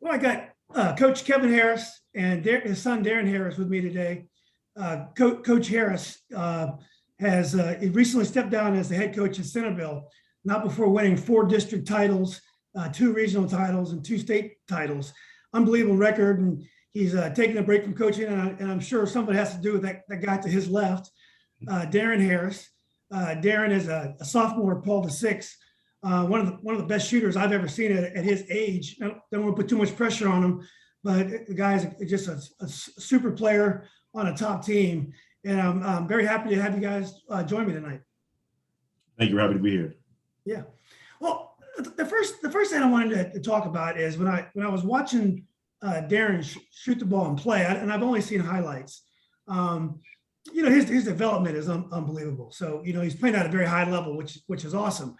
Well, I got Coach Kevin Harris and his son Darren Harris with me today. Coach Harris has he recently stepped down as the head coach at Centreville, not before winning 4 district titles, 2 regional titles, and 2 state titles. Unbelievable record, and he's taking a break from coaching, and I'm sure something has to do with that guy to his left, Darren Harris. Darren is a sophomore, Paul VI. One of the best shooters I've ever seen at his age. I don't want to put too much pressure on him, but the guy's just a super player on a top team. And I'm very happy to have you guys join me tonight. Thank you. We're happy to be here. Yeah. Well, the first thing I wanted to talk about is when I was watching Darren shoot the ball and play, and I've only seen highlights. His development is unbelievable. So he's playing at a very high level, which is awesome.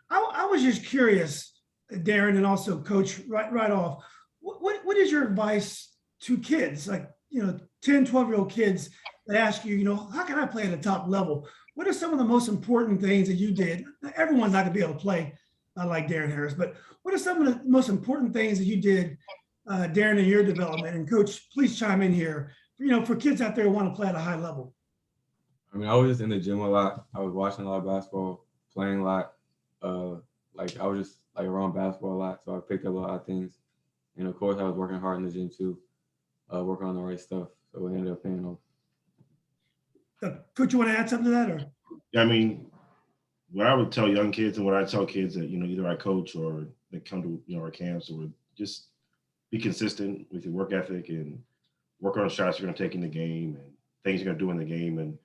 I was just curious, Darren, and also Coach, right off, what is your advice to kids, like 10, 12-year-old kids that ask you, how can I play at a top level? What are some of the most important things that you did? Everyone's not going to be able to play like Darren Harris, but what are some of the most important things that you did, Darren, in your development? And Coach, please chime in here, for kids out there who want to play at a high level. I mean, I was just in the gym a lot. I was watching a lot of basketball, playing a lot. I was just around basketball a lot, so I picked up a lot of things. And of course, I was working hard in the gym too, working on the right stuff. So it ended up paying off. Coach, you want to add something to that, or? Yeah, I mean, what I would tell young kids and what I tell kids that either I coach or that come to our camps, or just be consistent with your work ethic and work on shots you're going to take in the game and things you're going to do in the game. And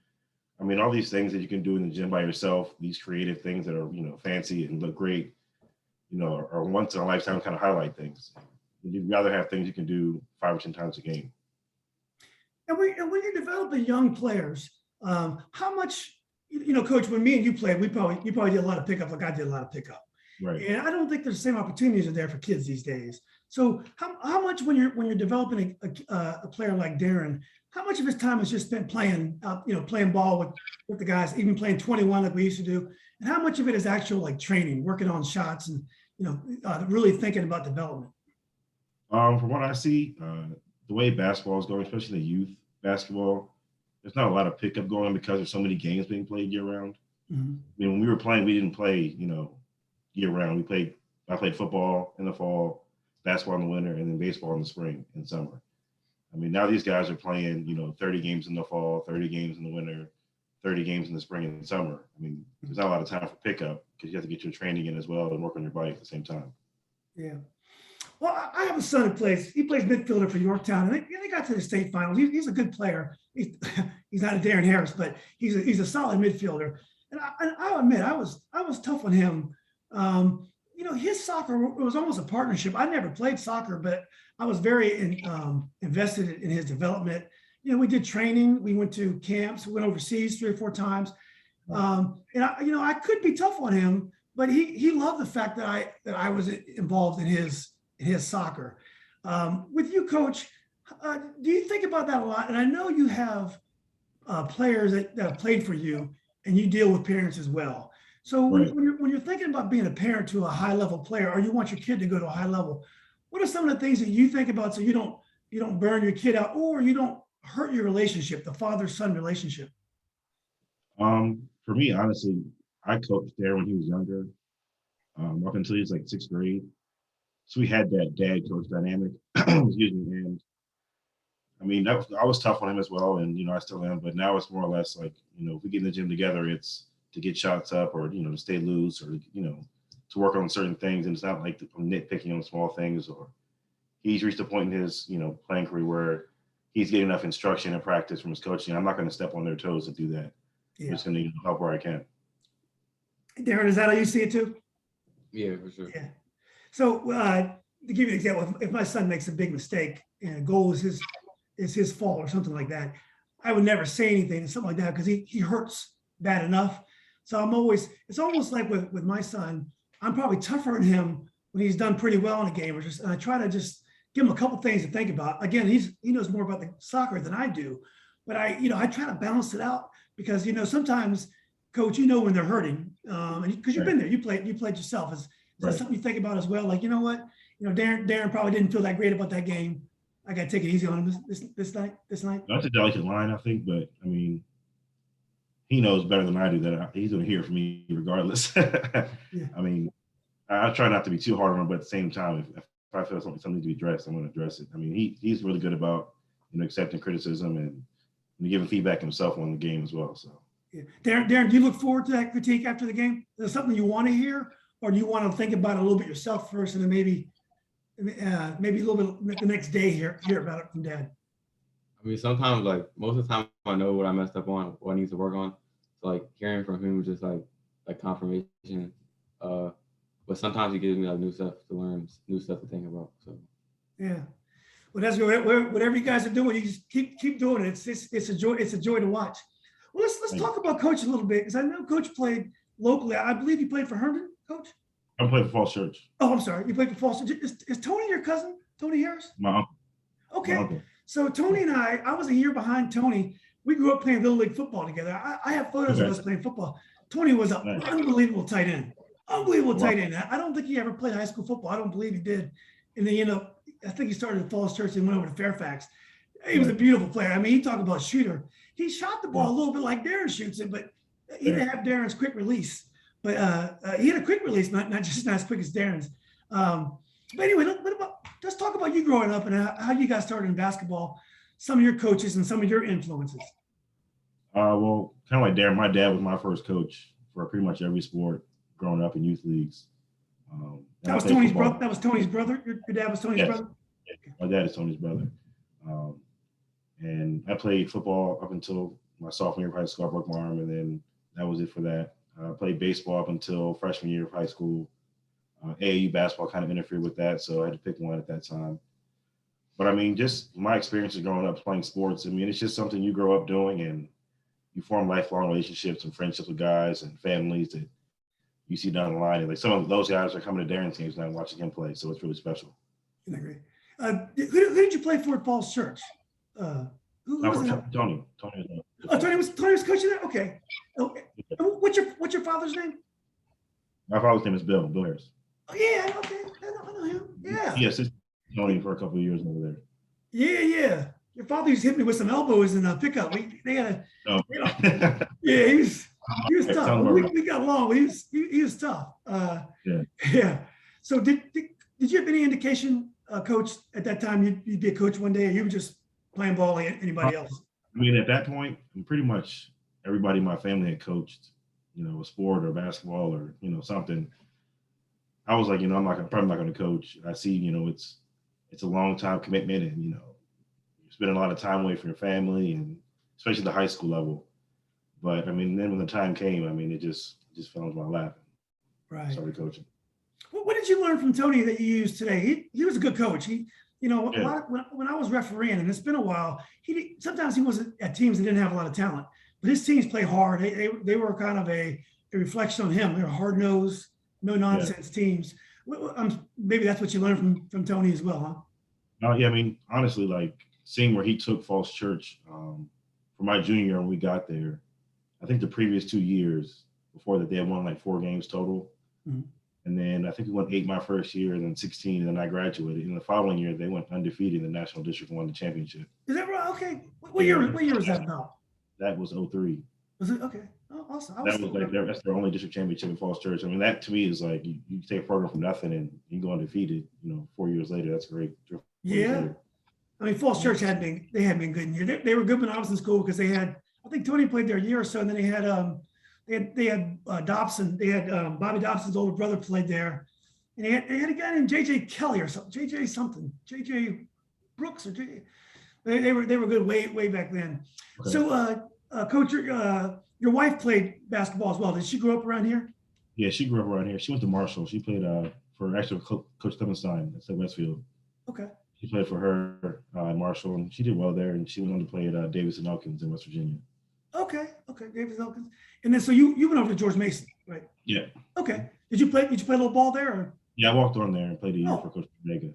I mean, all these things that you can do in the gym by yourself, these creative things that are, fancy and look great, are once in a lifetime kind of highlight things. You'd rather have things you can do 5 or 10 times a game. And when you're developing young players, how much, Coach, when me and you played, you probably did a lot of pickup, like I did a lot of pickup. Right. And I don't think there's the same opportunities are there for kids these days. So how much when you're developing a player like Darren, how much of his time is just spent playing playing ball with the guys, even playing 21 like we used to do, and how much of it is actual training, working on shots, and really thinking about development? From what I see, the way basketball is going, especially the youth basketball, there's not a lot of pickup going because there's so many games being played year round. Mm-hmm. I mean, when we were playing, we didn't play year round. I played football in the fall, basketball in the winter, and then baseball in the spring and summer. I mean, now these guys are playing, 30 games in the fall, 30 games in the winter, 30 games in the spring and summer. I mean, there's not a lot of time for pickup because you have to get your training in as well and work on your body at the same time. Yeah. Well, I have a son who plays midfielder for Yorktown, and they got to the state finals. He's a good player. He's not a Darren Harris, but he's a solid midfielder. And I'll admit, I was tough on him. His soccer was almost a partnership. I never played soccer, but I was very invested in his development. We did training. We went to camps. We went overseas 3 or 4 times. And I could be tough on him, but he loved the fact that I was involved in his soccer. With you, Coach, do you think about that a lot? And I know you have players that have played for you, and you deal with parents as well. So when you're thinking about being a parent to a high level player, or you want your kid to go to a high level, what are some of the things that you think about so you don't burn your kid out, or you don't hurt your relationship, the father-son relationship? For me, honestly, I coached Darren when he was younger, up until he was 6th grade. So we had that dad coach dynamic. Excuse me. And I mean, I was tough on him as well, and I still am. But now it's more or less if we get in the gym together, it's to get shots up, or to stay loose, or to work on certain things. And it's not like I'm nitpicking on small things. Or he's reached a point in his playing career where he's getting enough instruction and practice from his coaching. I'm not going to step on their toes to do that. Yeah. I'm just going to help where I can. Darren, is that how you see it too? Yeah, for sure. Yeah. So to give you an example, if my son makes a big mistake and a goal is his fault or something like that, I would never say anything or something like that because he hurts bad enough. So it's almost like with my son, I'm probably tougher on him when he's done pretty well in a game, and I try to just give him a couple things to think about. Again, he knows more about the soccer than I do, but I try to balance it out because sometimes, Coach, when they're hurting, because you've been there, you played yourself as that Right. something you think about as well? Like, you know what? Darren probably didn't feel that great about that game. I got to take it easy on him this night. That's a delicate line, I think, but I mean, he knows better than I do that he's going to hear from me regardless. Yeah. I mean, I try not to be too hard on him, but at the same time, if I feel something needs to be addressed, I'm going to address it. I mean, he's really good about accepting criticism and giving feedback himself on the game as well. So, Yeah. Darren, do you look forward to that critique after the game? Is it something you want to hear, or do you want to think about it a little bit yourself first, and then maybe a little bit the next day hear about it from Dad? I mean, sometimes, like, most of the time I know what I messed up on, what I need to work on. So, like, hearing from him was just like confirmation. But sometimes he gives me like new stuff to learn, new stuff to think about. So yeah, well, that's good. Whatever you guys are doing, you just keep doing it. It's a joy. It's a joy to watch. Well, let's talk about Coach a little bit, because I know Coach played locally. I believe you played for Herndon, Coach. I played for Falls Church. Oh, I'm sorry. You played for Falls Church. Is Tony your cousin? Tony Harris? My uncle. Okay. My uncle. So Tony and I was a year behind Tony. We grew up playing Little League football together. I have photos of us playing football. Tony was an unbelievable tight end. Unbelievable tight end. I don't think he ever played high school football. I don't believe he did. And then, I think he started at Falls Church and went over to Fairfax. He was a beautiful player. I mean, he talked about shooter. He shot the ball a little bit like Darren shoots it, but he didn't have Darren's quick release. But he had a quick release, not as quick as Darren's. But anyway, let's talk about you growing up and how you got started in basketball, some of your coaches and some of your influences. Well, kind of like Darren, my dad was my first coach for pretty much every sport growing up in youth leagues. That was Tony's brother. That was Tony's brother. Your dad was Tony's brother. Yeah, my dad is Tony's brother. And I played football up until my sophomore year of high school. I broke my arm, and then that was it for that. I played baseball up until freshman year of high school. AAU basketball kind of interfered with that, so I had to pick one at that time. But I mean, just my experiences growing up playing sports, I mean, it's just something you grow up doing, and you form lifelong relationships and friendships with guys and families that you see down the line. And like some of those guys are coming to Darren's games now and watching him play, so it's really special. Isn't that great? Who did you play for at Falls Church? Who was it? Tony. Tony was coaching there? Okay. What's your father's name? My father's name is Bill Harris. Oh, yeah, okay. I know him. Yeah. He assisted Tony for a couple of years over there. Yeah. Your father used to hit me with some elbows in a pickup. They had a, yeah, he was tough. We got along, but he was tough. Yeah. So did you have any indication, Coach, at that time you'd be a coach one day, or you were just playing ball like anybody else? I mean, at that point, pretty much everybody in my family had coached, a sport or basketball or, something. I was like, I'm probably not going to coach. I see, it's a long time commitment, and, you're spending a lot of time away from your family, and especially the high school level. But I mean, then when the time came, I mean, it just fell into my lap. Right. I started coaching. What did you learn from Tony that you use today? He was a good coach. A lot when I was refereeing, and it's been a while, sometimes he wasn't at teams that didn't have a lot of talent, but his teams play hard. They were kind of a reflection on him. They were hard-nosed, no-nonsense teams. Maybe that's what you learned from Tony as well, huh? Yeah, I mean, honestly, like seeing where he took Falls Church for my junior year when we got there, I think the previous 2 years before that, they had won like 4 games total. Mm-hmm. And then I think we won 8 my first year, and then 16, and then I graduated. And the following year, they went undefeated in the national district and won the championship. Is that right? Okay. What year was that about? That was 03. Was it? Okay. Oh, awesome. That's their only district championship in Falls Church. I mean, that to me is like you take a program from nothing and you go undefeated. 4 years later, that's great. Yeah. I mean, Falls Church had been good in year. They were good when I was in school because they had, I think Tony played there a year or so, and then they had Dobson. They had Bobby Dobson's older brother played there, and they had a guy named JJ Kelly or something. JJ Brooks or JJ. They were good way back then. Okay. So, Coach, your wife played basketball as well. Did she grow up around here? Yeah, she grew up around here. She went to Marshall. She played for actually Coach Clemenstein at Westfield. Okay. She played for her at Marshall, and she did well there. And she went on to play at Davis and Elkins in West Virginia. Okay, Davis and Elkins. And then so you went over to George Mason, right? Yeah. Okay. Did you play a little ball there? Or? Yeah, I walked on there and played a year for Coach Larranaga.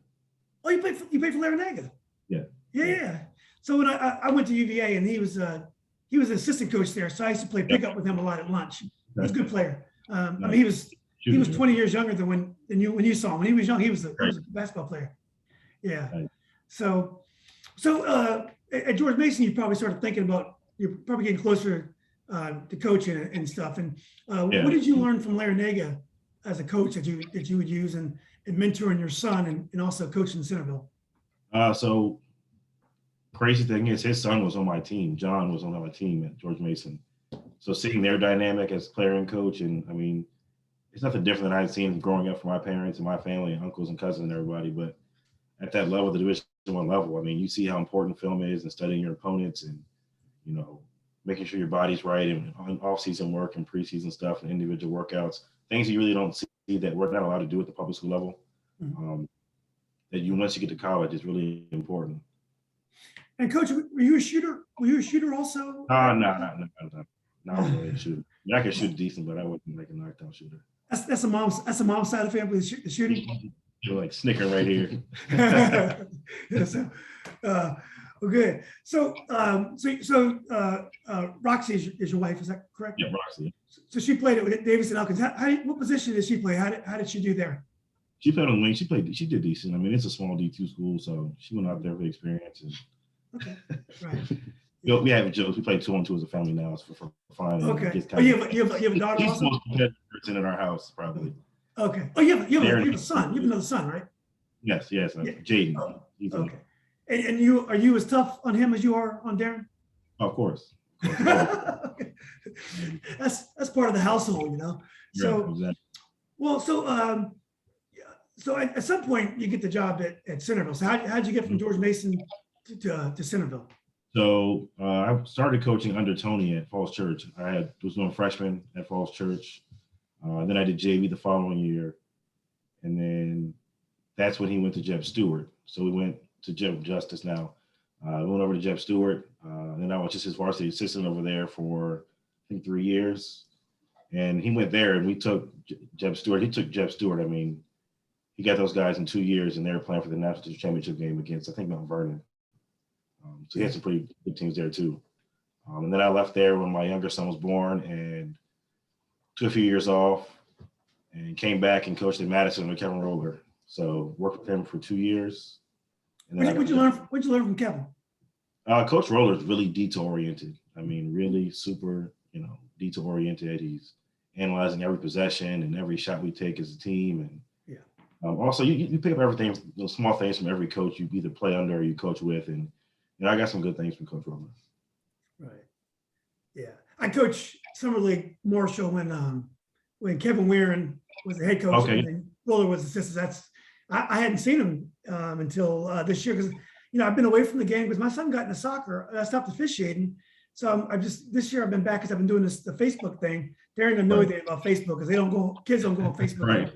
Oh, you played for Larranaga? Yeah. Yeah. So when I went to UVA, and he was an assistant coach there, so I used to play pickup with him a lot at lunch. He was a good player. I mean, he was he was 20 years younger than when you saw him. When he was young, he was a basketball player. Yeah. Right. So at George Mason, you probably started thinking about, you're probably getting closer to coaching and stuff. And what did you learn from Larranaga as a coach that you would use in mentoring your son and also coaching Centreville? So crazy thing is his son was on my team. John was on my team at George Mason. So seeing their dynamic as player and coach, and I mean, it's nothing different than I'd seen growing up from my parents and my family and uncles and cousins and everybody. But at that level, the Division I level, I mean, you see how important film is and studying your opponents and, you know, making sure your body's right and off-season work and preseason stuff and individual workouts, things you really don't see that we're not allowed to do at the public school level. That once you get to college is really important. And coach, were you a shooter? Were you a shooter also? No, not really a shooter. I mean, I could shoot decent, but I wasn't like a knockdown shooter. That's a mom's side of the family, the shooting. You're like snickering right here. Yeah, so, well, good. So, Roxy is your wife, is that correct? Yeah, Roxy. So she played at Davidson Elkins. What position did she play? How did she do there? She played on the wing. She did decent. I mean, it's a small D2 school, so she went out there for experience. And okay, right. we have jokes. We play 2-on-2 as a family now. It's for fun. Okay. Oh, you have a daughter She's also? the most competitive person in our house, probably. Okay. Oh, you have a son. You have another son, right? Yes. Yeah. Jaden. Oh, okay. And are you as tough on him as you are on Darren? Of course. Okay. That's part of the household, you know. So, yeah, exactly. Well, so at some point you get the job at Centreville. So how'd you get from George Mason to Centreville? So I started coaching under Tony at Falls Church. Was doing freshman at Falls Church. Then I did JV the following year. And then that's when he went to Jeb Stewart. So we went to Jeb Justice now. We went over to Jeb Stewart. Then I was just his varsity assistant over there for, I think, 3 years. And he went there and we took Jeb Stewart. He took Jeb Stewart. I mean, he got those guys in 2 years and they were playing for the national championship game against, I think, Mount Vernon. So he had some pretty good teams there too. And then I left there when my younger son was born and took a few years off and came back and coached at Madison with Kevin Roller. So worked with him for 2 years. And then What'd you learn from Kevin? Coach Roller is really detail oriented. I mean, really super, detail oriented. He's analyzing every possession and every shot we take as a team. And also you pick up everything, those small things from every coach you either play under or you coach with. And I got some good things from Coach Roller. Right. Yeah. I coached Summer League Marshall when Kevin Weirin was the head coach. Okay. And Roller was assistant. I hadn't seen him until this year because I've been away from the game because my son got into soccer. I stopped officiating. So this year I've been back because I've been doing the Facebook thing. Darren doesn't know anything about Facebook because kids don't go on Facebook. Right.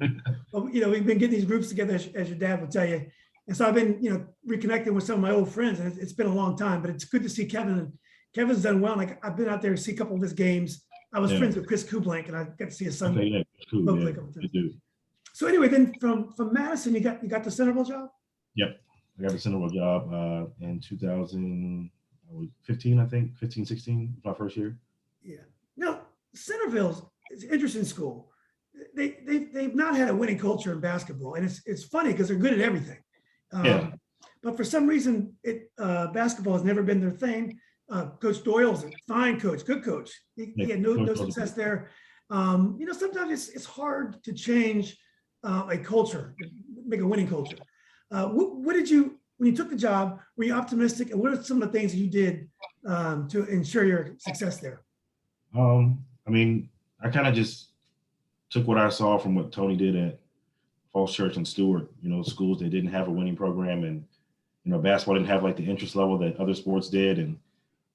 But we've been getting these groups together as your dad would tell you. And so I've been, reconnecting with some of my old friends, and it's been a long time, but it's good to see Kevin. Kevin's done well. Like I've been out there to see a couple of his games. I was friends with Chris Kublank, and I got to see his son. Okay, cool. Locally, so anyway, then from Madison, you got the Centreville job. Yep, I got the Centreville job in 2015, I think, 15, 16, my first year. Yeah. Now Centreville's is an interesting school. They've not had a winning culture in basketball, and it's funny because they're good at everything. But for some reason, basketball has never been their thing. Coach Doyle's a fine coach, good coach. He had no success there. Sometimes it's hard to change a culture, make a winning culture. What did you, when you took the job, were you optimistic? And what are some of the things that you did to ensure your success there? I mean, I kind of just took what I saw from what Tony did at Falls Church and Stewart, schools that didn't have a winning program and, basketball didn't have like the interest level that other sports did. And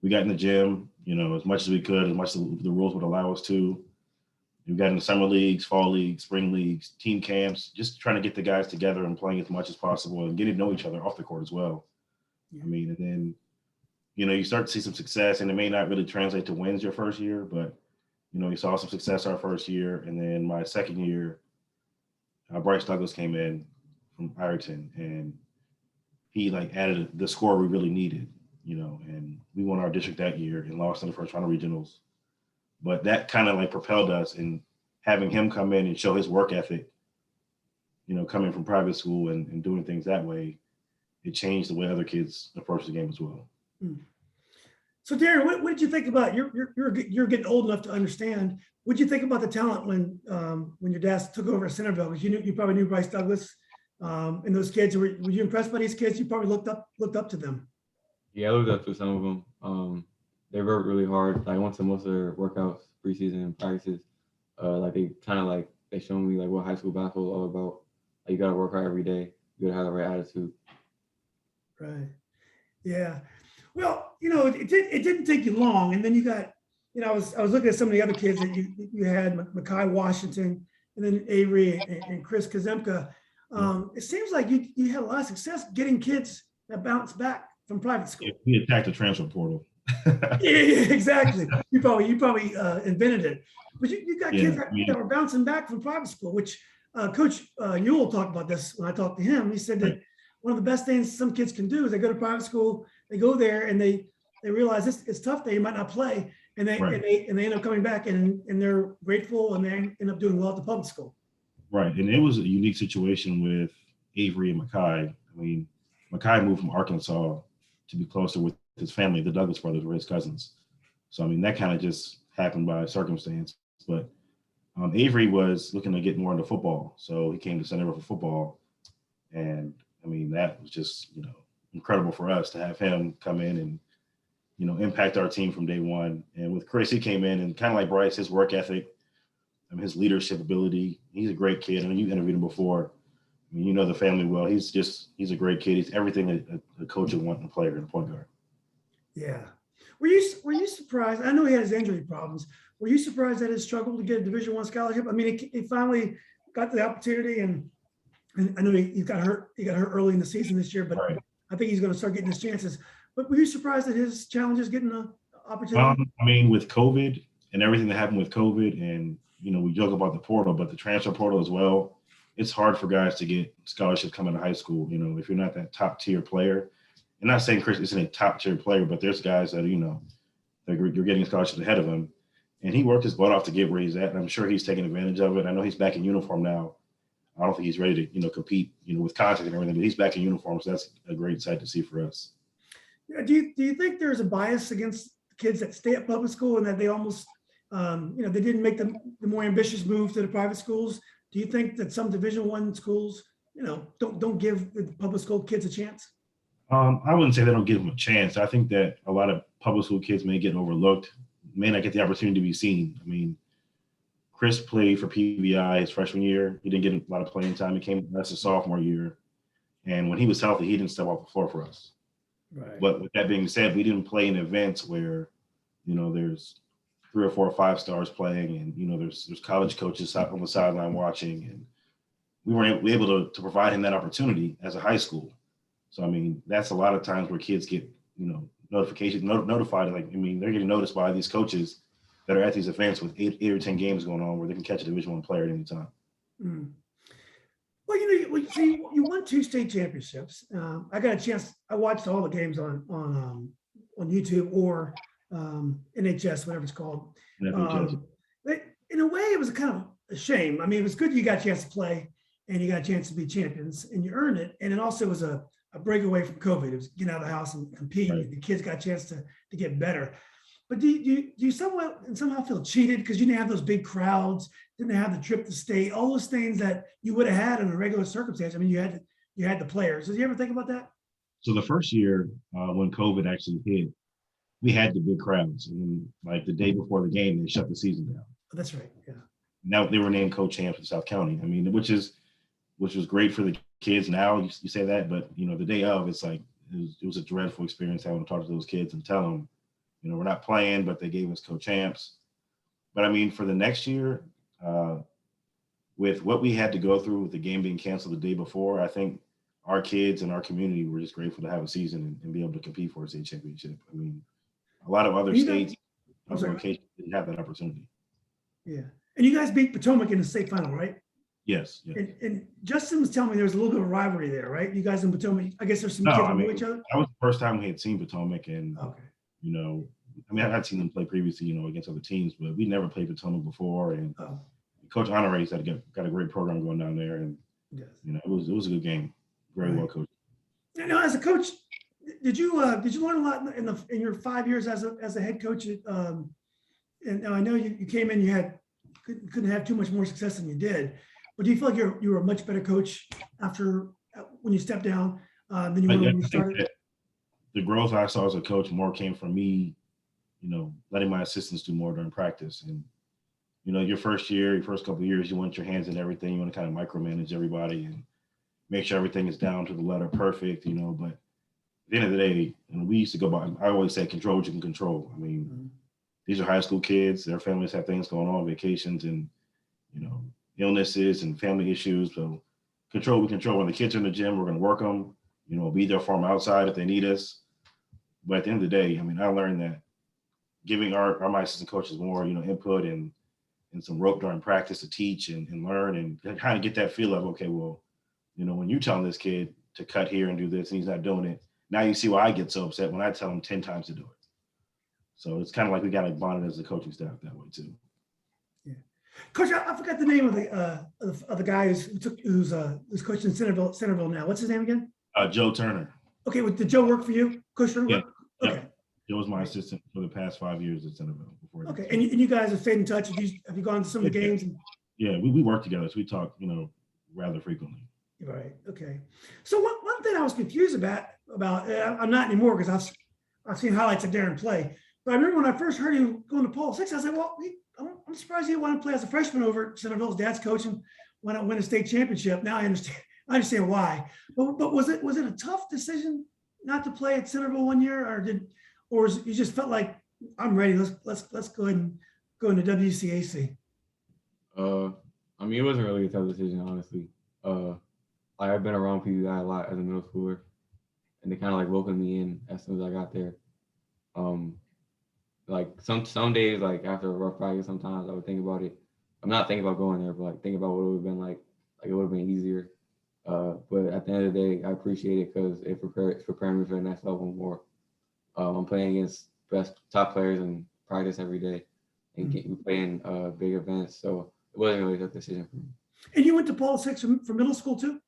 we got in the gym, as much as we could, as much as the rules would allow us to. We got in the summer leagues, fall leagues, spring leagues, team camps, just trying to get the guys together and playing as much as possible and getting to know each other off the court as well. Yeah. I mean, and then, you start to see some success, and it may not really translate to wins your first year, but, we saw some success our first year. And then my second year, Bryce Douglas came in from Ireton, and he added the score we really needed, and we won our district that year and lost in the first round of regionals. But that kind of propelled us and having him come in and show his work ethic, coming from private school and doing things that way, it changed the way other kids approach the game as well. So Darren, what did you think about you're getting old enough to understand? What did you think about the talent when your dad took over at Centreville? Because you probably knew Bryce Douglas and those kids. Were you impressed by these kids? You probably looked up to them. Yeah, I looked up to some of them. They worked really hard. I went to most of their workouts, preseason and practices. They showed me like what high school basketball is all about. Like, you got to work hard every day. You got to have the right attitude. Right. Yeah. Well, it didn't take you long, and then you got, I was looking at some of the other kids that you had, Mekhi Washington, and then Avery and Chris Kazemka. It seems like you had a lot of success getting kids that bounced back from private school. We attacked the transfer portal. Yeah, exactly. You probably invented it, but you got kids that were bouncing back from private school, which Coach Ewell talked about this when I talked to him. He said that one of the best things some kids can do is they go to private school, they go there and they realize it's tough there, you might not play, and they end up coming back and they're grateful and they end up doing well at the public school. Right, and it was a unique situation with Avery and Mekhi. I mean, Mekhi moved from Arkansas to be closer with his family. The Douglas brothers were his cousins. So, I mean, that kind of just happened by circumstance. But Avery was looking to get more into football. So he came to Centreville for football. And, I mean, that was just, incredible for us to have him come in and, impact our team from day one. And with Chris, he came in and kind of like Bryce, his work ethic, his leadership ability. He's a great kid. I mean, you interviewed him before. I mean, you know the family well. He's a great kid. He's everything a coach would want in a player and a point guard. Yeah. Were you surprised? I know he had his injury problems. Were you surprised at his struggle to get a Division I scholarship? I mean, he finally got the opportunity, and I know he got hurt. He got hurt early in the season this year, but Right. I think he's going to start getting his chances. But were you surprised at his challenges getting the opportunity? I mean, with COVID and everything that happened with COVID, and we joke about the portal, but the transfer portal as well. It's hard for guys to get scholarships coming to high school. If you're not that top tier player. I'm not saying Chris isn't a top tier player, but there's guys that you're getting scholarships ahead of him, and he worked his butt off to get where he's at. And I'm sure he's taking advantage of it. I know he's back in uniform now. I don't think he's ready to compete with contact and everything, but he's back in uniform, so that's a great sight to see for us. Yeah, do you think there's a bias against kids that stay at public school and that they almost they didn't make the more ambitious move to the private schools? Do you think that some Division I schools don't give the public school kids a chance? I wouldn't say they don't give them a chance. I think that a lot of public school kids may get overlooked, may not get the opportunity to be seen. I mean, Chris played for PBI his freshman year. He didn't get a lot of playing time. He came to us his sophomore year. And when he was healthy, he didn't step off the floor for us. Right. But with that being said, we didn't play in events where, there's 3 or 4 or 5 stars playing, and, there's college coaches on the sideline watching. And we weren't able to provide him that opportunity as a high school. So, I mean, that's a lot of times where kids get, notifications, notified. Like, I mean, they're getting noticed by these coaches that are at these events with 8 or 10 games going on where they can catch a Division I player at any time. Mm. Well, you won 2 state championships. I got a chance. I watched all the games on YouTube or NHS, whatever it's called. In a way, it was kind of a shame. I mean, it was good you got a chance to play and you got a chance to be champions and you earned it. And it also was a breakaway from COVID. It was get out of the house and compete. Right. The kids got a chance to get better. But do you somehow feel cheated because you didn't have those big crowds, didn't have the trip to state, all those things that you would have had in a regular circumstance? I mean, you had the players. Did you ever think about that? So the first year when COVID actually hit, we had the big crowds, and like the day before the game, they shut the season down. Oh, that's right. Yeah. Now they were named co-champs in South County. I mean, which was great for the kids. Now you say that, but the day of, it's like it was a dreadful experience having to talk to those kids and tell them, we're not playing, but they gave us co-champs. But I mean, for the next year, with what we had to go through with the game being canceled the day before, I think our kids and our community were just grateful to have a season and be able to compete for a state championship. I mean, a lot of other states, other locations didn't have that opportunity. Yeah. And you guys beat Potomac in the state final, right? Yes. And Justin was telling me there was a little bit of rivalry there, right? You guys in Potomac, I guess there's some kids who know each other. That was the first time we had seen Potomac, and okay. I mean, I had seen them play previously, against other teams, but we never played Potomac before. And Coach Honore's got a great program going down there, and Yes. it was a good game, very well coached. Now, as a coach, did you learn a lot in your 5 years as a head coach? And now I know you came in, couldn't have too much more success than you did, but do you feel like you were a much better coach when you stepped down than you were when you started? The growth I saw as a coach more came from me, letting my assistants do more during practice. And, your first couple of years, you want your hands in everything. You want to kind of micromanage everybody and make sure everything is down to the letter perfect, but at the end of the day, we used to go by, I always say, control what you can control. I mean, these are high school kids. Their families have things going on, vacations and, illnesses and family issues. So control what we control. When the kids are in the gym, we're going to work them, be there for them outside if they need us. But at the end of the day, I learned that giving my assistant coaches more, input and some rope during practice to teach and learn and kind of get that feel of, okay, well, when you telling this kid to cut here and do this and he's not doing it, now you see why I get so upset when I tell him 10 times to do it. So it's kind of like we got bonded as a coaching staff that way too. Yeah, Coach, I forgot the name of the guy who's coaching Centreville now. What's his name again? Joe Turner. Okay, did Joe work for you? Coach Turner? Yeah. Okay. Yep. Joe was my assistant for the past 5 years at Centreville. Okay, and you guys have stayed in touch. Have you gone to some of the games? Yeah, we work together, so we talk, rather frequently. Right. Okay. So one thing I was confused about I'm not anymore because I've seen highlights of Darren play. But I remember when I first heard him going to Paul 6, I was like, well, I'm surprised he didn't want to play as a freshman over at Centreville. His dad's coaching when I win a state championship. Now I understand why. But was it a tough decision not to play at Centreville one year, or you just felt like I'm ready? Let's go ahead and go into WCAC. It wasn't really a tough decision, honestly. I've been around PBI a lot as a middle schooler, and they kind of welcomed me in as soon as I got there. Some days, after a rough practice, sometimes I would think about it. I'm not thinking about going there, but think about what it would have been like. It would have been easier. But at the end of the day, I appreciate it because it's preparing me for the next level more. I'm playing against top players in practice every day, and playing big events. So it wasn't really a tough decision for me. And you went to Paul 6 for middle school too?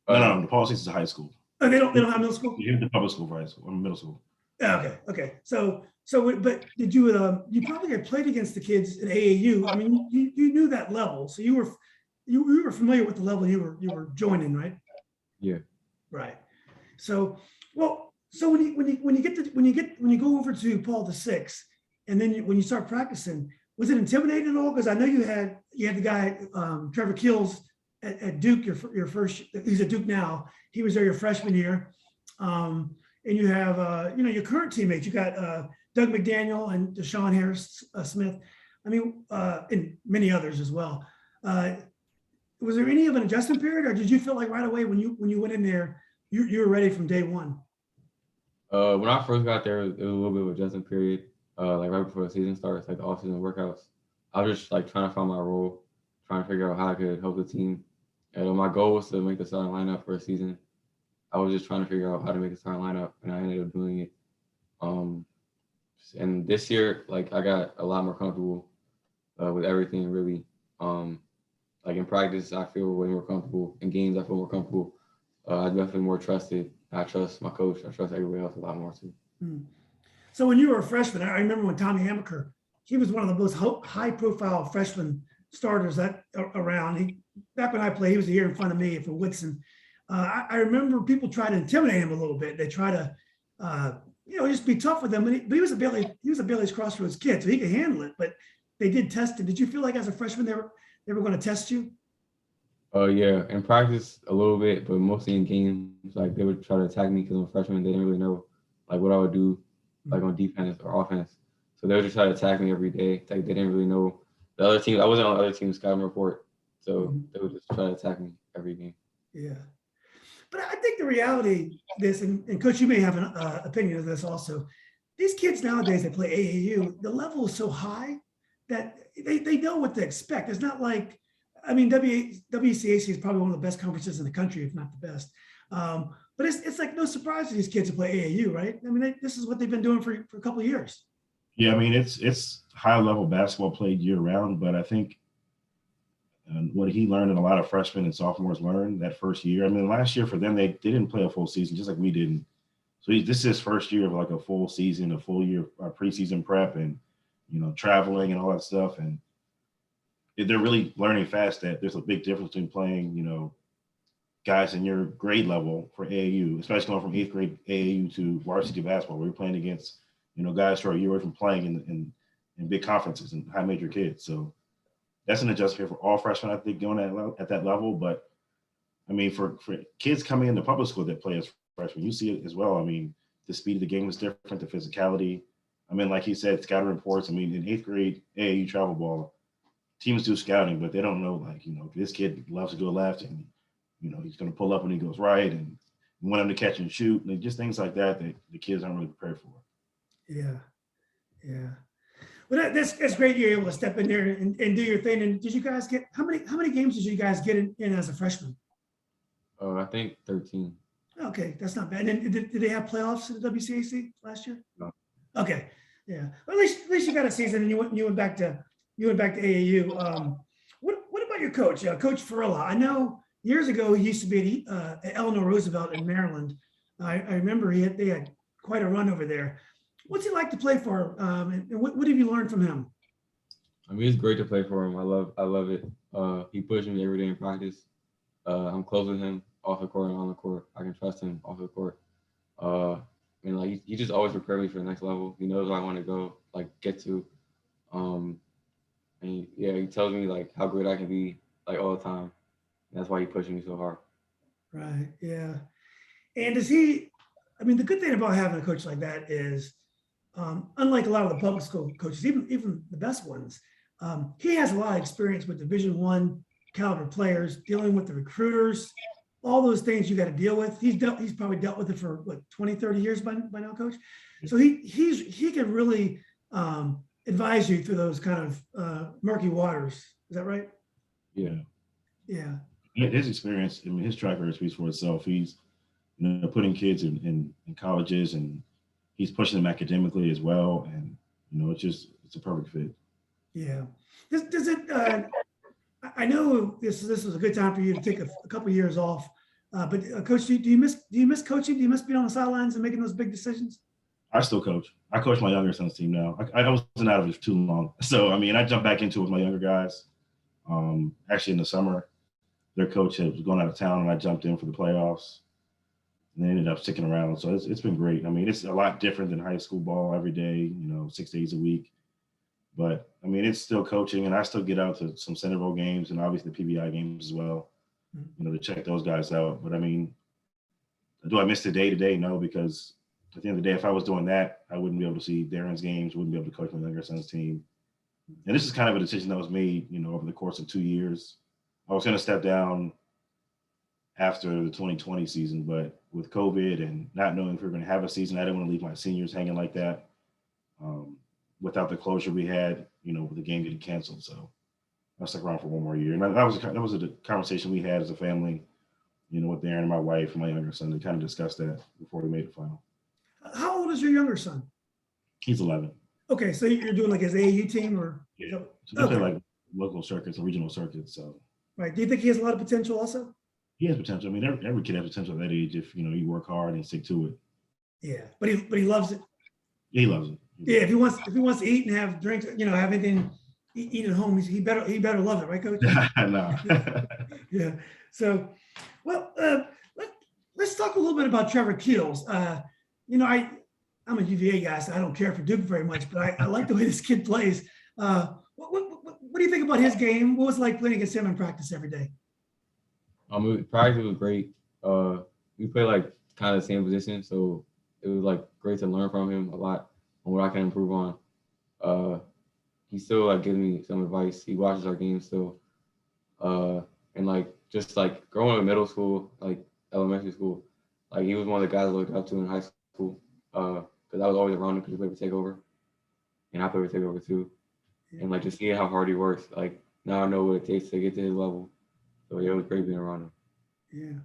No, the Paul 6 is a high school. Oh, they don't have middle school? You have the public school for high school, middle school. Okay. So, but did you probably had played against the kids at AAU? You knew that level, so you were familiar with the level you were joining, right? Yeah. Right. So when you go over to Paul 6, and then when you start practicing, was it intimidating at all? Because I know you had the guy Trevor Keels at Duke. Your first, he's at Duke now. He was there your freshman year, and you have your current teammates. You got Doug McDaniel and Deshaun Harris Smith. And many others as well. Was there any of an adjustment period, or did you feel like right away when you went in there, you were ready from day one? When I first got there, it was a little bit of an adjustment period. Right before the season starts, the off-season workouts. I was just trying to find my role, trying to figure out how I could help the team. And my goal was to make the starting lineup for a season. I was just trying to figure out how to make the starting lineup, and I ended up doing it. And this year, I got a lot more comfortable with everything, really. In practice, I feel way more comfortable. In games, I feel more comfortable. I'm definitely more trusted. I trust my coach. I trust everybody else a lot more too. So when you were a freshman, I remember when Tommy Hamaker, he was one of the most high-profile freshman starters around. Back when I played, he was a year in front of me for Woodson. I remember people try to intimidate him a little bit. They try to, just be tough with him. But he was a Bailey's Crossroads kid, so he could handle it. But they did test him. Did you feel like as a freshman they were going to test you? Yeah, in practice a little bit, but mostly in games, they would try to attack me because I'm a freshman. They didn't really know what I would do on defense or offense. So they would just try to attack me every day. They didn't really know the other team. I wasn't on the other team's scouting report, so they would just try to attack me every game. Yeah, but I think the reality of this, and Coach, you may have an opinion of this also. These kids nowadays that play AAU, the level is so high that they know what to expect. It's not like, WCAC is probably one of the best conferences in the country, if not the best. But it's no surprise to these kids who play AAU, right? This is what they've been doing for a couple of years. Yeah, it's high level basketball played year round, but I think And what he learned and a lot of freshmen and sophomores learned that first year. I mean, last year for them, they didn't play a full season, just like we didn't. So this is his first year of like a full season, a full year of preseason prep and, traveling and all that stuff. And they're really learning fast that there's a big difference between playing, guys in your grade level for AAU, especially going from 8th grade AAU to varsity basketball, where you're playing against, guys who are a year away from playing in big conferences and high major kids. So that's an adjustment for all freshmen, I think, going at that level. But I mean, for kids coming into public school that play as freshmen, you see it as well. I mean, the speed of the game is different, the physicality. I mean, like he said, scouting reports. I mean, in 8th grade AAU travel ball, teams do scouting, but they don't know, like, this kid loves to go left and, he's going to pull up when he goes right, and you want him to catch and shoot, and just things like that the kids aren't really prepared for. Yeah. Yeah. Well, that's great. You're able to step in there and do your thing. And did you guys get, how many games did you guys get in as a freshman? I think 13. Okay, that's not bad. And did they have playoffs in the WCAC last year? No. Okay, yeah. Well, at least you got a season, and you went back to AAU. What about your coach, Coach Furello? I know years ago he used to be at Eleanor Roosevelt in Maryland. I remember they had quite a run over there. What's he like to play for? And what have you learned from him? I mean, it's great to play for him. I love it. He pushes me every day in practice. I'm close with him off the court and on the court. I can trust him off the court. And like he just always prepared me for the next level. He knows where I want to go, like get to. And he tells me like how great I can be, like all the time. And that's why he pushes me so hard. Right. Yeah. And does he? I mean, the good thing about having a coach like that is, unlike a lot of the public school coaches, even the best ones, he has a lot of experience with Division I caliber players, dealing with the recruiters, all those things you got to deal with. He's probably dealt with it for what, 20, 30 years by now, Coach. So he can really advise you through those kind of murky waters. Is that right? Yeah. Yeah. His experience, I mean, his track record speaks for itself. He's putting kids in colleges, and he's pushing them academically as well. And it's a perfect fit. Yeah. Does it? I know this was a good time for you to take a couple of years off, but Coach, do you miss coaching? Do you miss being on the sidelines and making those big decisions? I still coach. I coach my younger son's team now. I wasn't out of it too long, so I mean, I jumped back into it with my younger guys. Actually, in the summer, their coach was going out of town, and I jumped in for the playoffs. And they ended up sticking around. So it's been great. I mean, it's a lot different than high school ball every day, 6 days a week. But, I mean, it's still coaching, and I still get out to some Centreville games and obviously the PBI games as well, to check those guys out. But, I mean, do I miss the day-to-day? No, because at the end of the day, if I was doing that, I wouldn't be able to see Darren's games, wouldn't be able to coach my younger son's team. And this is kind of a decision that was made, over the course of 2 years. I was going to step down after the 2020 season, but with COVID and not knowing if we were going to have a season, I didn't want to leave my seniors hanging like that without the closure we had, with the game getting canceled. So I stuck around for one more year. And that was a conversation we had as a family, with Darren and my wife and my younger son to kind of discuss that before we made the final. How old is your younger son? He's 11. Okay, so you're doing like his AAU team, or? Yeah. So they play like local circuits and regional circuits. So. Right. Do you think he has a lot of potential also? He has potential. I mean, every kid has potential at that age if you work hard and stick to it. Yeah, but he loves it. He loves it. Yeah, if he wants to eat and have drinks, have anything eat at home, he better love it, right, Coach? No. Yeah. So, well, let's talk a little bit about Trevor Keels. I'm a UVA guy, so I don't care for Duke very much, but I like the way this kid plays. What do you think about his game? What was it like playing against him in practice every day? Practice was great. We play like kind of the same position, so it was like great to learn from him a lot on what I can improve on. He still like gives me some advice. He watches our games still, and like just like growing up in middle school, like elementary school, like he was one of the guys I looked up to in high school because I was always around him because he played for Takeover, and I played for Takeover too, and like just seeing how hard he works, like now I know what it takes to get to his level. So yeah, it was great being around him. Yeah.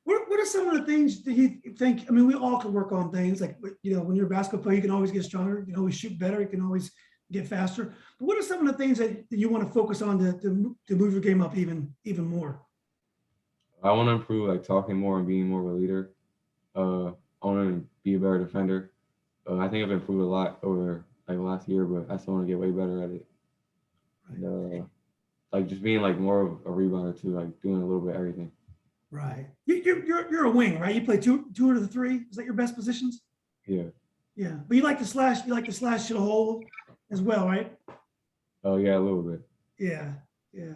What are some of the things that you think? I mean, we all can work on things like, when you're a basketball player, you can always get stronger. You can always shoot better. You can always get faster. But what are some of the things that you want to focus on to move your game up even more? I want to improve like talking more and being more of a leader. I want to be a better defender. I think I've improved a lot over like last year, but I still want to get way better at it. And, like just being like more of a rebounder too, like doing a little bit of everything. Right. You're a wing, right? You play two out of the three. Is that your best positions? Yeah. Yeah. But you like to slash. You like to slash to the hole as well, right? Oh yeah, a little bit. Yeah. Yeah.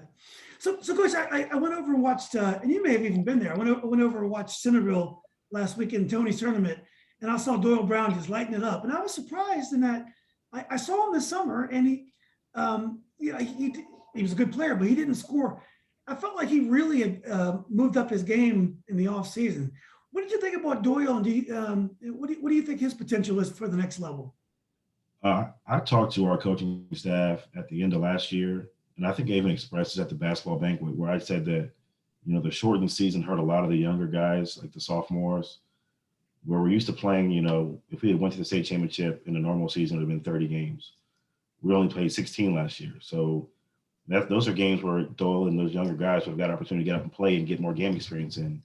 So Coach, I went over and watched, and you may have even been there. I went over and watched Centreville last week in Tony's tournament, and I saw Doyle Brown just lighting it up. And I was surprised in that I saw him this summer, and he was a good player, but he didn't score. I felt like he really had moved up his game in the off season. What did you think about Doyle? And what do you think his potential is for the next level? I talked to our coaching staff at the end of last year, and I think I even expressed it at the basketball banquet where I said that, the shortened season hurt a lot of the younger guys, like the sophomores, where we're used to playing, if we had went to the state championship in a normal season, it would have been 30 games. We only played 16 last year. So those are games where Doyle and those younger guys would have got an opportunity to get up and play and get more game experience in. And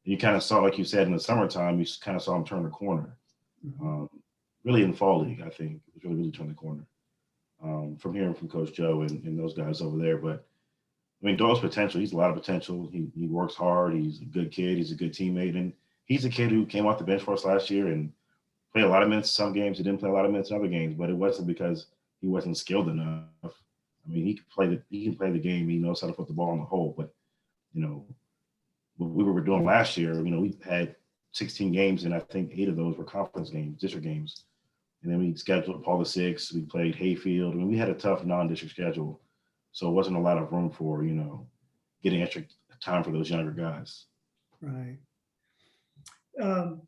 you kind of saw, like you said, in the summertime, you kind of saw them turn the corner. Really in the fall league, I think, it was really turned the corner from hearing from Coach Joe and those guys over there. But, Doyle's potential, he's a lot of potential. He works hard. He's a good kid. He's a good teammate. And he's a kid who came off the bench for us last year and played a lot of minutes in some games. He didn't play a lot of minutes in other games, but it wasn't because he wasn't skilled enough. He can play the game. He knows how to put the ball in the hole. But, what we were doing last year, we had 16 games, and I think 8 of those were conference games, district games. And then we scheduled Paul VI. We played Hayfield. We had a tough non-district schedule. So it wasn't a lot of room for, getting extra time for those younger guys. Right. And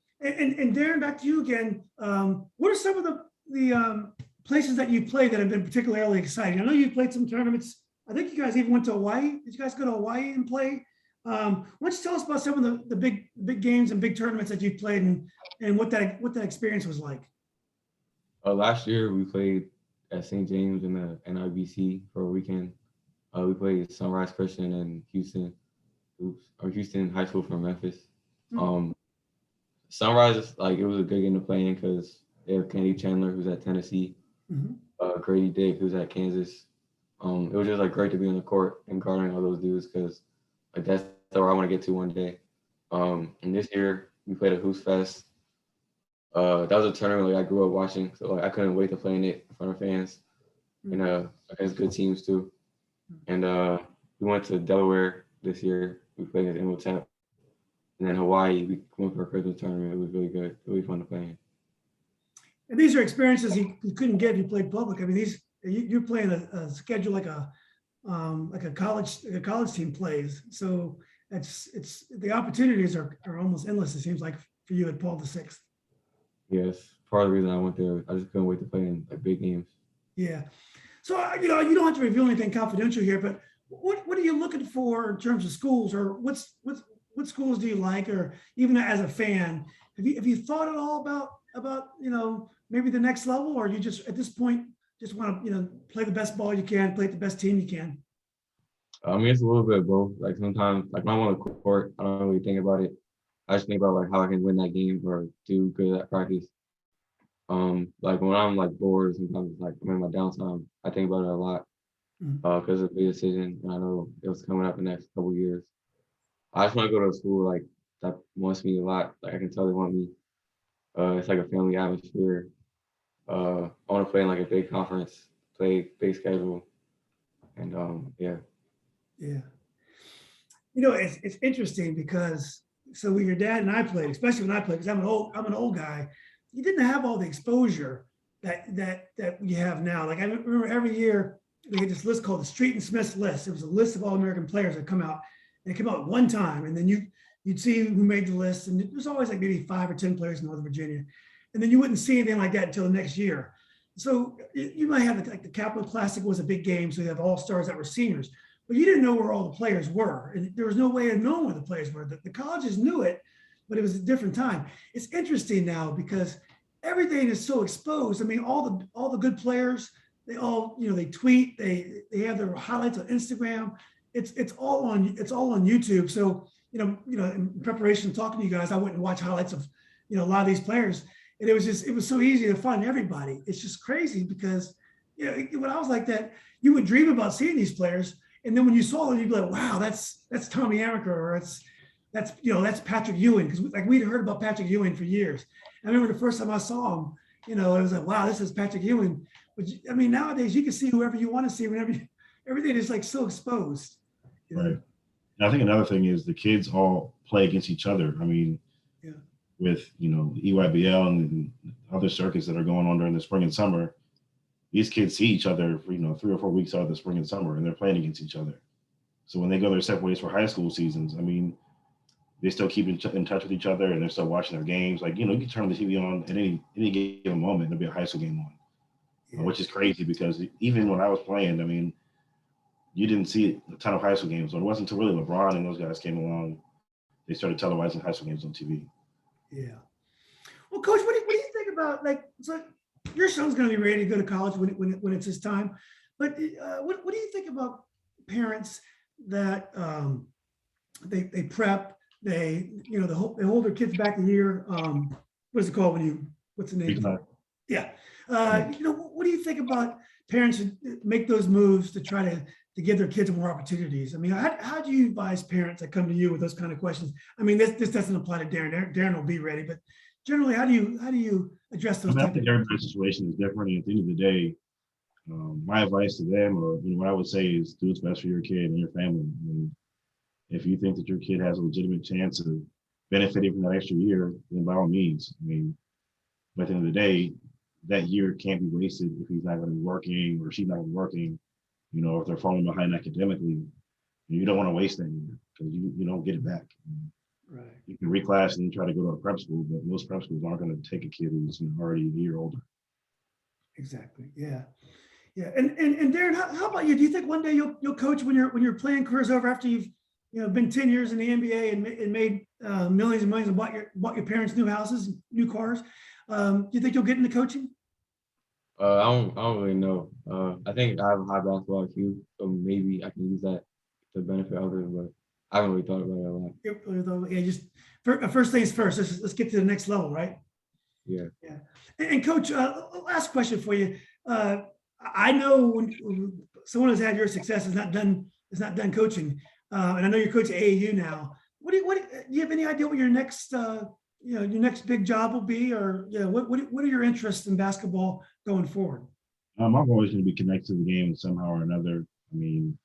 Darren, back to you again. What are some of the places that you played that have been particularly exciting? I know you played some tournaments. I think you guys even went to Hawaii. Did you guys go to Hawaii and play? Why don't you tell us about some of the big games and big tournaments that you played and what that experience was like? Last year we played at St. James in the NIBC for a weekend. We played Sunrise Christian and Houston High School from Memphis. Sunrise, it was a good game to play in because they have Kennedy Chandler, who's at Tennessee, Grady Dick, who's at Kansas. It was just great to be on the court and guarding all those dudes because that's where I want to get to one day. And this year we played a Hoops Fest. That was a tournament I grew up watching, so I couldn't wait to play in it in front of fans and against good teams too. And we went to Delaware this year. We played at Imhotep. And then Hawaii, we went for a Christmas tournament. It was really good, really fun to play in. And these are experiences you couldn't get if you played public. You're playing a schedule like a college team plays. So it's the opportunities are almost endless. It seems like for you at Paul VI. Yes, part of the reason I went there. I just couldn't wait to play in big games. Yeah. So you don't have to reveal anything confidential here, but what are you looking for in terms of schools, or what schools do you like, or even as a fan, have you thought at all about maybe the next level, or you just at this point just want to play the best ball you can, play the best team you can? It's a little bit of both. Sometimes when I'm on the court, I don't really think about it. I just think about how I can win that game or do good at practice. When I'm bored, sometimes I'm in my downtime, I think about it a lot because it's a big decision, and I know it's coming up in the next couple of years. I just want to go to a school that wants me a lot. I can tell they want me. It's like a family atmosphere. I want to play in a big conference, play big schedule, and yeah. Yeah. It's interesting because when your dad and I played, especially when I played, because I'm an old guy, you didn't have all the exposure that you have now. I remember every year we had this list called the Street and Smith's list. It was a list of All-American players that come out, and it came out one time, and then you'd see who made the list, and there's always maybe 5 or 10 players in Northern Virginia, and then you wouldn't see anything like that until the next year. So you might have the Capital Classic was a big game, so you have all-stars that were seniors, but you didn't know where all the players were, and there was no way of knowing where the players were. The colleges knew it, but it was a different time. It's interesting now because everything is so exposed. All the good players, they all, they tweet, they have their highlights on Instagram. It's all on YouTube. So, in preparation talking to you guys, I went and watched highlights of, a lot of these players. And it was so easy to find everybody. It's just crazy because, when I was like that, you would dream about seeing these players. And then when you saw them, you'd be like, wow, that's Tommy Amaker, or that's Patrick Ewing. Because we'd heard about Patrick Ewing for years. I remember the first time I saw him, it was like, wow, this is Patrick Ewing. But I mean, nowadays you can see whoever you want to see whenever everything is like so exposed. Right. And I think another thing is the kids all play against each other. I mean, with, EYBL and other circuits that are going on during the spring and summer, these kids see each other for, 3 or 4 weeks out of the spring and summer, and they're playing against each other. So when they go their separate ways for high school seasons, I mean, they still keep in touch with each other, and they're still watching their games. Like, you can turn the TV on at any given moment, there'll be a high school game on, which is crazy because even when I was playing, I mean, you didn't see a ton of high school games. So it wasn't until really LeBron and those guys came along, they started televising high school games on TV. Yeah. Well, Coach, what do you think about, so your son's going to be ready to go to college when it's his time, but what do you think about parents that they prep, they hold their kids back a year? What is it called what's the name? Yeah. What do you think about parents who make those moves to try to give their kids more opportunities? I mean, how do you advise parents that come to you with those kind of questions? I mean, this doesn't apply to Darren. Darren will be ready, but generally, how do you address those? I think everybody's situation is different. And at the end of the day, my advice to them, or what I would say, is do what's best for your kid and your family. I mean, if you think that your kid has a legitimate chance of benefiting from that extra year, then by all means. I mean, but at the end of the day, that year can't be wasted if he's not going to be working or she's not going to be working. If they're falling behind academically, you don't want to waste that year because you don't get it back. Right. You can reclass and try to go to a prep school, but most prep schools aren't going to take a kid who's already a year older. Exactly. Yeah. Yeah. And Darren, how about you? Do you think one day you'll coach when your playing career's over, after you've been 10 years in the NBA and made millions and millions and bought your parents new houses, new cars? Do you think you'll get into coaching? I don't really know. I think I have a high basketball IQ, so maybe I can use that to benefit others, but I haven't really thought about it a lot. Yeah, just first things first. Let's get to the next level, right? Yeah. Yeah. And Coach, last question for you. I know when someone who's had your success is not done coaching, and I know you're coaching AAU now. Do you have any idea what your next your next big job will be, or what are your interests in basketball going forward? I'm always going to be connected to the game somehow or another. I mean,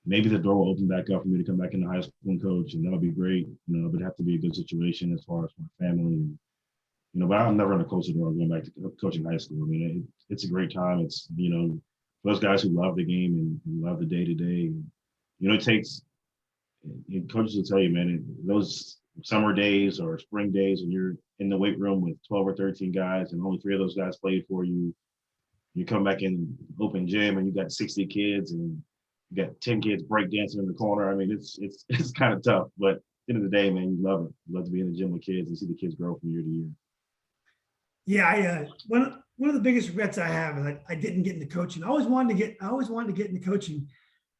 maybe the door will open back up for me to come back into high school and coach, and that'll be great. But it'd have to be a good situation as far as my family. But I'm never going to close the door going back to coaching high school. I mean, it's a great time. It's, those guys who love the game and love the day-to-day. It takes, coaches will tell you, man, those summer days or spring days when you're in the weight room with 12 or 13 guys and only 3 of those guys played for you, you come back in open gym and you got 60 kids and you got 10 kids breakdancing in the corner. I mean, it's kind of tough, but at the end of the day, man, you love it. You love to be in the gym with kids and see the kids grow from year to year. Yeah, one of the biggest regrets I have is I didn't get into coaching. I always wanted to get into coaching,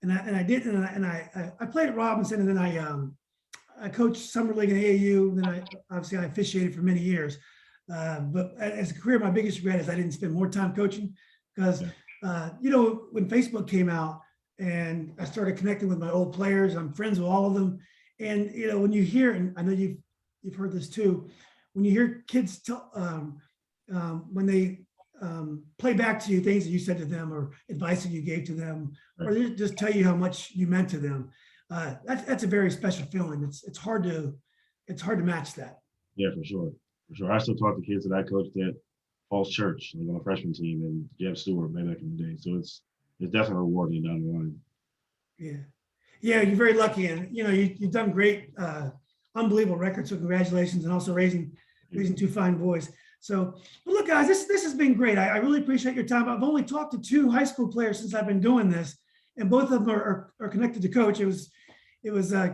and I did, and I played at Robinson, and then I coached summer league in AAU. And then I officiated for many years. But as a career, my biggest regret is I didn't spend more time coaching, because when Facebook came out and I started connecting with my old players, I'm friends with all of them, and when you hear, and I know you've heard this too, when you hear kids when they play back to you things that you said to them or advice that you gave to them, or they just tell you how much you meant to them, that's a very special feeling. It's hard to match that. Yeah, for sure. I still talk to kids that I coached at Falls Church, like on a freshman team, and Jeff Stewart way back in the day. So it's definitely rewarding down the line. Yeah, you're very lucky, and you've done great, unbelievable records. So congratulations, and also raising 2 fine boys. So, well, look, guys, this has been great. I really appreciate your time. I've only talked to 2 high school players since I've been doing this, and both of them are connected to Coach. It was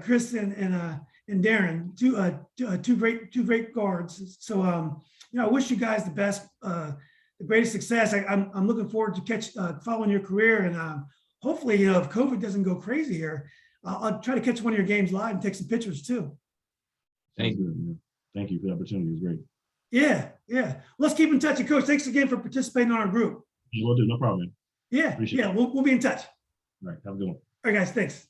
Chris and Darren, two great guards. So, I wish you guys the best the greatest success. I'm looking forward to following your career, and hopefully, if COVID doesn't go crazy here, I'll try to catch one of your games live and take some pictures too. Thank you. Thank you for the opportunity. It was great. Yeah. Let's keep in touch. And Coach, thanks again for participating on our group. We'll do. No problem. Man. Yeah, Appreciate we'll be in touch. All right. Have a good one. All right, guys, thanks.